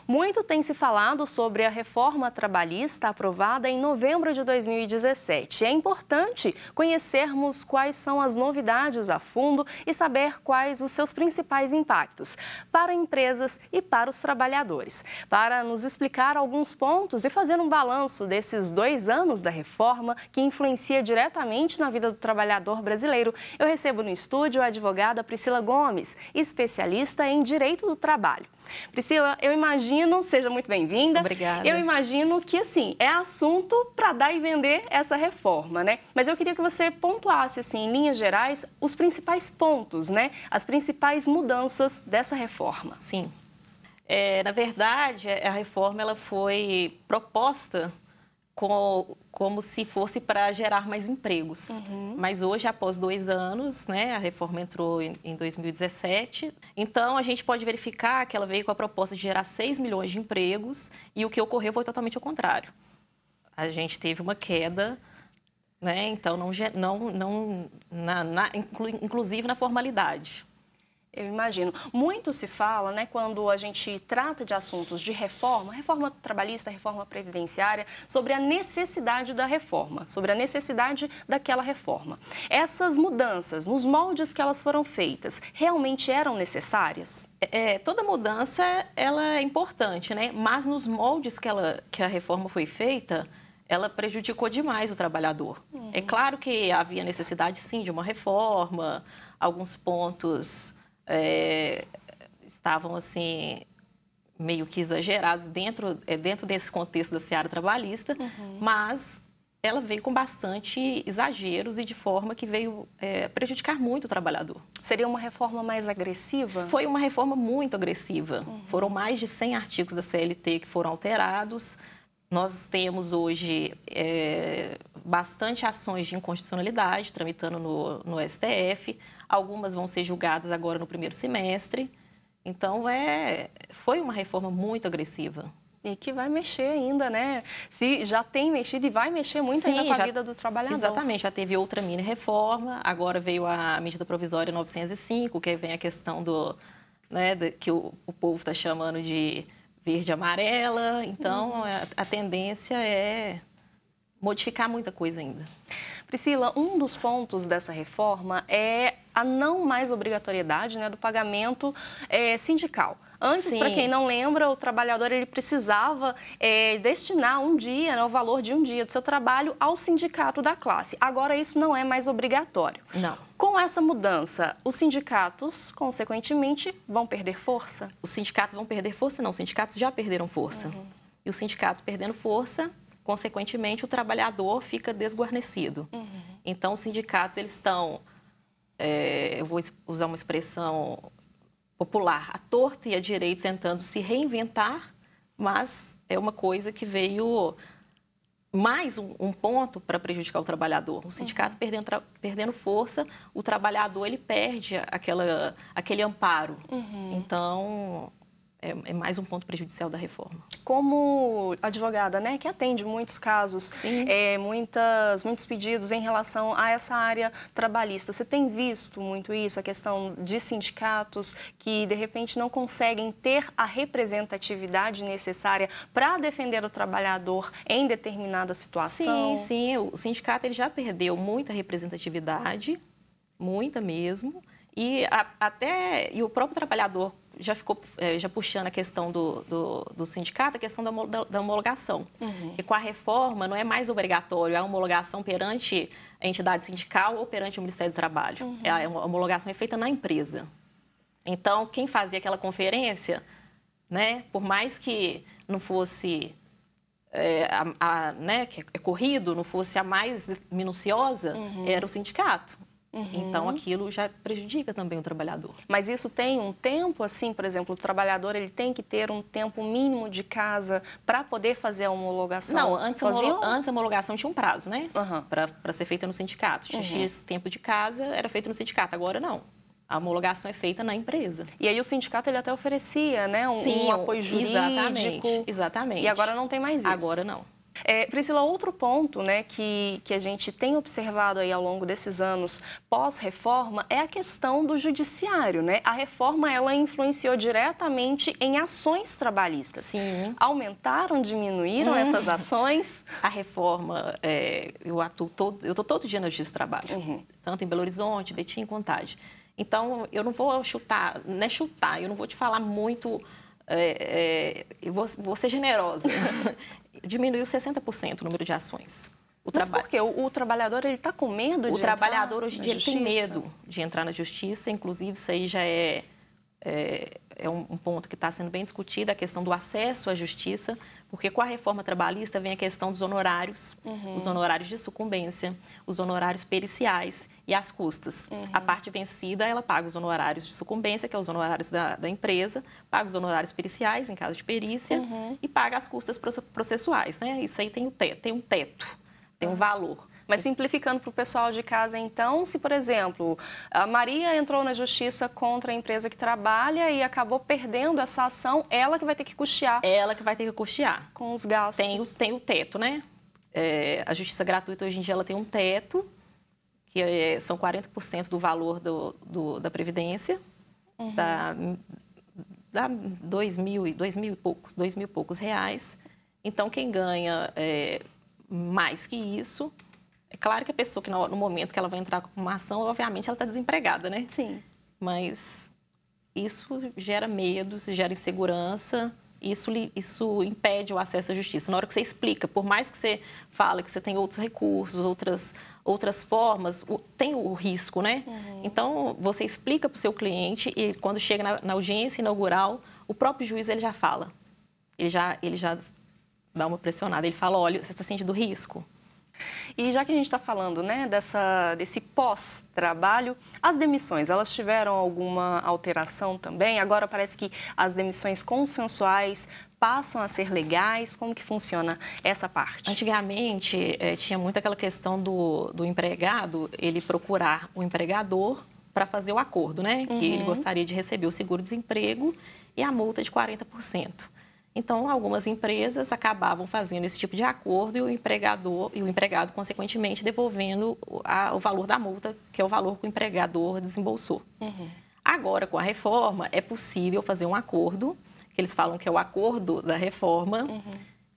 Muito tem se falado sobre a reforma trabalhista aprovada em novembro de 2017. É importante conhecermos quais são as novidades a fundo e saber quais os seus principais impactos para empresas e para os trabalhadores. Para nos explicar alguns pontos e fazer um balanço desses 2 anos da reforma que influencia diretamente na vida do trabalhador brasileiro, eu recebo no estúdio a advogada Priscila Gomes, especialista em Direito do Trabalho. Priscila, eu imagino, seja muito bem-vinda. Obrigada. Eu imagino que, assim, é assunto para dar e vender essa reforma, né? Mas eu queria que você pontuasse, assim, em linhas gerais, os principais pontos, né? As principais mudanças dessa reforma. Sim. Na verdade, a reforma ela foi proposta como se fosse para gerar mais empregos. Mas hoje, após 2 anos, né, a reforma entrou em 2017, então a gente pode verificar que ela veio com a proposta de gerar 6 milhões de empregos e o que ocorreu foi totalmente ao contrário. A gente teve uma queda, né, então inclusive na formalidade. Eu imagino. Muito se fala, né, quando a gente trata de assuntos de reforma trabalhista, reforma previdenciária, sobre a necessidade da reforma, sobre a necessidade daquela reforma. Essas mudanças, nos moldes que elas foram feitas, realmente eram necessárias? Toda mudança ela é importante, né? Mas nos moldes que a reforma foi feita, ela prejudicou demais o trabalhador. É claro que havia necessidade, sim, de uma reforma, alguns pontos estavam assim meio que exagerados dentro desse contexto da seara trabalhista, mas ela veio com bastante exageros e de forma que veio prejudicar muito o trabalhador. Seria uma reforma mais agressiva? Foi uma reforma muito agressiva. Foram mais de 100 artigos da CLT que foram alterados. Nós temos hoje bastante ações de inconstitucionalidade tramitando no STF. Algumas vão ser julgadas agora no primeiro semestre. Então, foi uma reforma muito agressiva. E que vai mexer ainda, né? Se já tem mexido e vai mexer muito ainda com a vida do trabalhador. Exatamente. Já teve outra mini-reforma. Agora veio a medida provisória 905, que vem a questão que o povo está chamando de verde e amarela. Então, a tendência é modificar muita coisa ainda. Priscila, um dos pontos dessa reforma é a não mais obrigatoriedade, né, do pagamento sindical. Antes, para quem não lembra, o trabalhador ele precisava destinar um dia, né, o valor de um dia do seu trabalho ao sindicato da classe. Agora, isso não é mais obrigatório. Não. Com essa mudança, os sindicatos, consequentemente, vão perder força? Os sindicatos vão perder força? Não, os sindicatos já perderam força. E os sindicatos perdendo força, consequentemente, o trabalhador fica desguarnecido. Então, os sindicatos, eles estão, eu vou usar uma expressão popular, à torto e à direito, tentando se reinventar, mas é uma coisa que veio mais um ponto para prejudicar o trabalhador. O sindicato perdendo força, o trabalhador ele perde aquele amparo. Então, é mais um ponto prejudicial da reforma. Como advogada, né, que atende muitos casos, muitos pedidos em relação a essa área trabalhista, você tem visto muito isso, a questão de sindicatos que, de repente, não conseguem ter a representatividade necessária para defender o trabalhar em determinada situação? Sim. O sindicato ele já perdeu muita representatividade, muita mesmo, e o próprio trabalhador já ficou puxando a questão do sindicato, a questão da homologação. E com a reforma não é mais obrigatório a homologação perante a entidade sindical ou perante o Ministério do Trabalho. A homologação é feita na empresa. Então, quem fazia aquela conferência, né, por mais que não fosse corrido, não fosse a mais minuciosa, era o sindicato. Então, aquilo já prejudica também o trabalhador. Mas isso tem um tempo, assim, por exemplo, o trabalhador ele tem que ter um tempo mínimo de casa para poder fazer a homologação? Não, antes a homologação tinha um prazo, né? Para ser feita no sindicato. Tinha X tempo de casa, era feito no sindicato. Agora, não. A homologação é feita na empresa. E aí o sindicato ele até oferecia, né, um apoio jurídico. Exatamente. E agora não tem mais isso. Agora não. Priscila, outro ponto, né, que a gente tem observado aí ao longo desses anos pós-reforma é a questão do judiciário, né? A reforma, ela influenciou diretamente em ações trabalhistas. Sim. Aumentaram, diminuíram essas ações? A reforma, eu estou todo dia na Justiça do Trabalho, tanto em Belo Horizonte, Betim e Contagem. Então, eu não vou chutar, não é chutar, eu não vou te falar muito, eu vou ser generosa. Diminuiu 60% o número de ações. Mas por quê? O trabalhador ele está com medo de O trabalhador hoje em dia ele tem justiça? medo de entrar na justiça, inclusive isso aí já é um ponto que está sendo bem discutido, a questão do acesso à justiça, porque com a reforma trabalhista vem a questão dos honorários, os honorários de sucumbência, os honorários periciais e as custas. A parte vencida, ela paga os honorários de sucumbência, que é os honorários da empresa, paga os honorários periciais, em caso de perícia, e paga as custas processuais, né? Isso aí tem um teto, tem um valor. Mas simplificando para o pessoal de casa, então, se, por exemplo, a Maria entrou na justiça contra a empresa que trabalha e acabou perdendo essa ação, ela que vai ter que custear. Ela que vai ter que custear. Com os gastos. Tem o teto, né? A justiça gratuita, hoje em dia, ela tem um teto, que são 40% do valor da Previdência, dá 2 mil e poucos reais. Então, quem ganha mais que isso... É claro que a pessoa que no momento que ela vai entrar com uma ação, obviamente ela está desempregada, né? Sim. Mas isso gera medo, isso gera insegurança, isso impede o acesso à justiça. Na hora que você explica, por mais que você fale que você tem outros recursos, outras formas, tem o risco, né? Então, você explica para o seu cliente e quando chega na audiência inaugural, o próprio juiz ele já fala. Ele já dá uma pressionada. Ele fala, olha, você está sentindo risco? E já que a gente está falando, né, desse pós-trabalho, as demissões, elas tiveram alguma alteração também? Agora parece que as demissões consensuais passam a ser legais. Como que funciona essa parte? Antigamente, tinha muito aquela questão do empregado, ele procurar o empregador para fazer o acordo, né? Que ele gostaria de receber o seguro-desemprego e a multa de 40%. Então, algumas empresas acabavam fazendo esse tipo de acordo e o empregado, consequentemente, devolvendo o valor da multa, que é o valor que o empregador desembolsou. Agora, com a reforma, é possível fazer um acordo, que eles falam que é o acordo da reforma,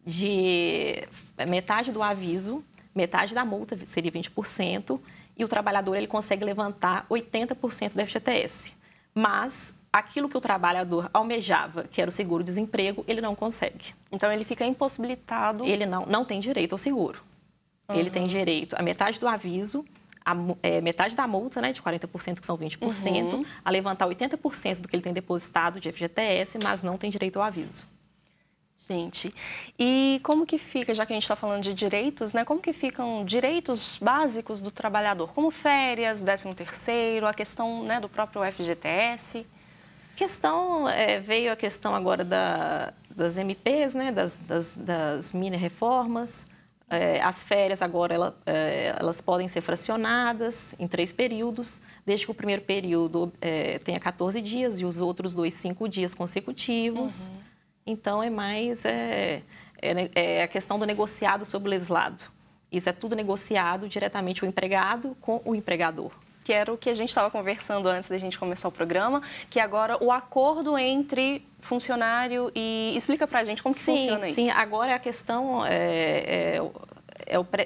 de metade do aviso, metade da multa, seria 20%, e o trabalhador ele consegue levantar 80% do FGTS. Mas aquilo que o trabalhador almejava, que era o seguro-desemprego, ele não consegue. Então, ele fica impossibilitado. Ele não tem direito ao seguro. Ele tem direito a metade do aviso, metade da multa, né, de 40%, que são 20%, a levantar 80% do que ele tem depositado de FGTS, mas não tem direito ao aviso. Gente, e como que fica, já que a gente está falando de direitos, né? Como que ficam direitos básicos do trabalhador, como férias, 13º, a questão, né, do próprio FGTS? Veio a questão agora das MPs, né, das mini-reformas. As férias agora elas podem ser fracionadas em 3 períodos, desde que o primeiro período tenha 14 dias e os outros 2, 5 dias consecutivos. Então, é mais a questão do negociado sobre o legislado. Isso é tudo negociado diretamente o empregado com o empregador. Que era o que a gente estava conversando antes da gente começar o programa, que agora o acordo entre funcionário e... Explica pra gente como que funciona isso. Sim, agora a questão é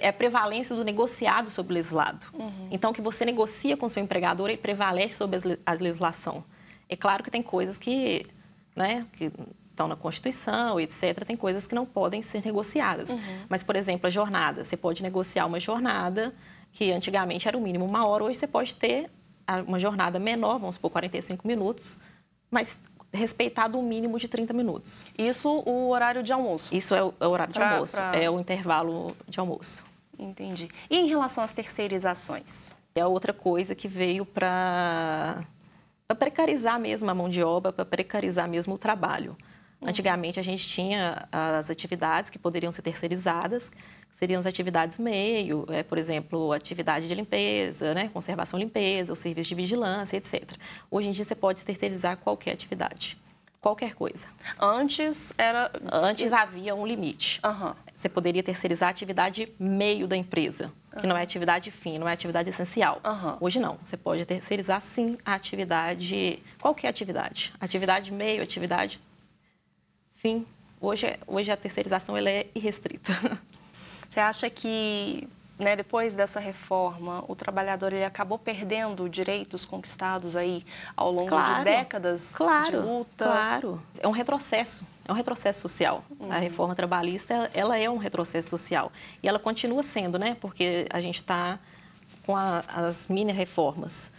a prevalência do negociado sobre o legislado. Então, que você negocia com o seu empregador e prevalece sobre a legislação. É claro que tem coisas que estão na Constituição, etc., tem coisas que não podem ser negociadas. Mas, por exemplo, a jornada. Você pode negociar uma jornada que antigamente era o mínimo 1 hora, hoje você pode ter uma jornada menor, vamos supor 45 minutos, mas respeitado o mínimo de 30 minutos. Isso o horário de almoço? Isso é o horário de almoço, é o intervalo de almoço. Entendi. E em relação às terceirizações? É outra coisa que veio para precarizar mesmo a mão de obra, para precarizar mesmo o trabalho. Antigamente, a gente tinha as atividades que poderiam ser terceirizadas, que seriam as atividades meio, por exemplo, atividade de limpeza, né, conservação e limpeza, o serviço de vigilância, etc. Hoje em dia, você pode terceirizar qualquer atividade, qualquer coisa. Antes havia um limite. você poderia terceirizar a atividade meio da empresa, que não é atividade fim, não é atividade essencial. Hoje não, você pode terceirizar sim a atividade, qualquer atividade. Atividade meio, atividade fim. Hoje a terceirização ela é irrestrita. Você acha que, né, depois dessa reforma, o trabalhador ele acabou perdendo direitos conquistados aí ao longo de décadas de luta? Claro, é um retrocesso social. A reforma trabalhista, ela é um retrocesso social. E ela continua sendo, né, porque a gente está com as mini-reformas.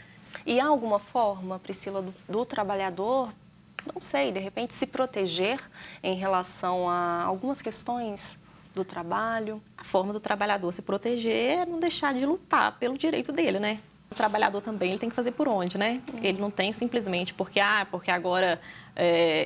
E há alguma forma, Priscila, do trabalhador, não sei, de repente se proteger em relação a algumas questões do trabalho? A forma do trabalhador se proteger é não deixar de lutar pelo direito dele, né? O trabalhador também ele tem que fazer por onde, né? Ele não tem simplesmente porque agora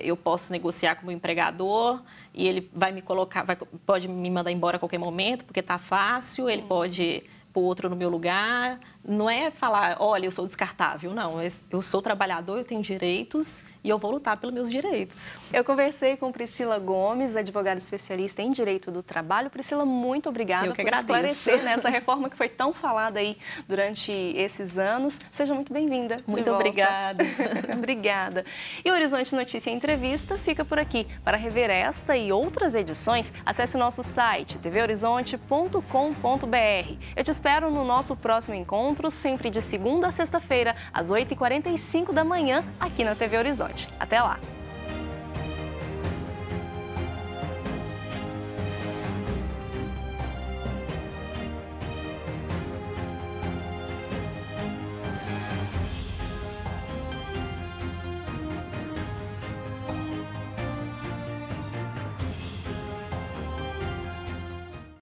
eu posso negociar com o empregador e ele vai me colocar, pode me mandar embora a qualquer momento porque está fácil, ele pode pôr outro no meu lugar. Não é falar, olha, eu sou descartável. Não, eu sou trabalhador, eu tenho direitos e eu vou lutar pelos meus direitos. Eu conversei com Priscila Gomes, advogada especialista em Direito do Trabalho. Priscila, muito obrigada por esclarecer essa reforma que foi tão falada aí durante esses anos. Seja muito bem-vinda. Muito obrigada. Obrigada. E o Horizonte Notícia Entrevista fica por aqui. Para rever esta e outras edições, acesse o nosso site tvhorizonte.com.br. Eu te espero no nosso próximo encontro, sempre de segunda a sexta-feira, às 8h45 da manhã, aqui na TV Horizonte. Até lá!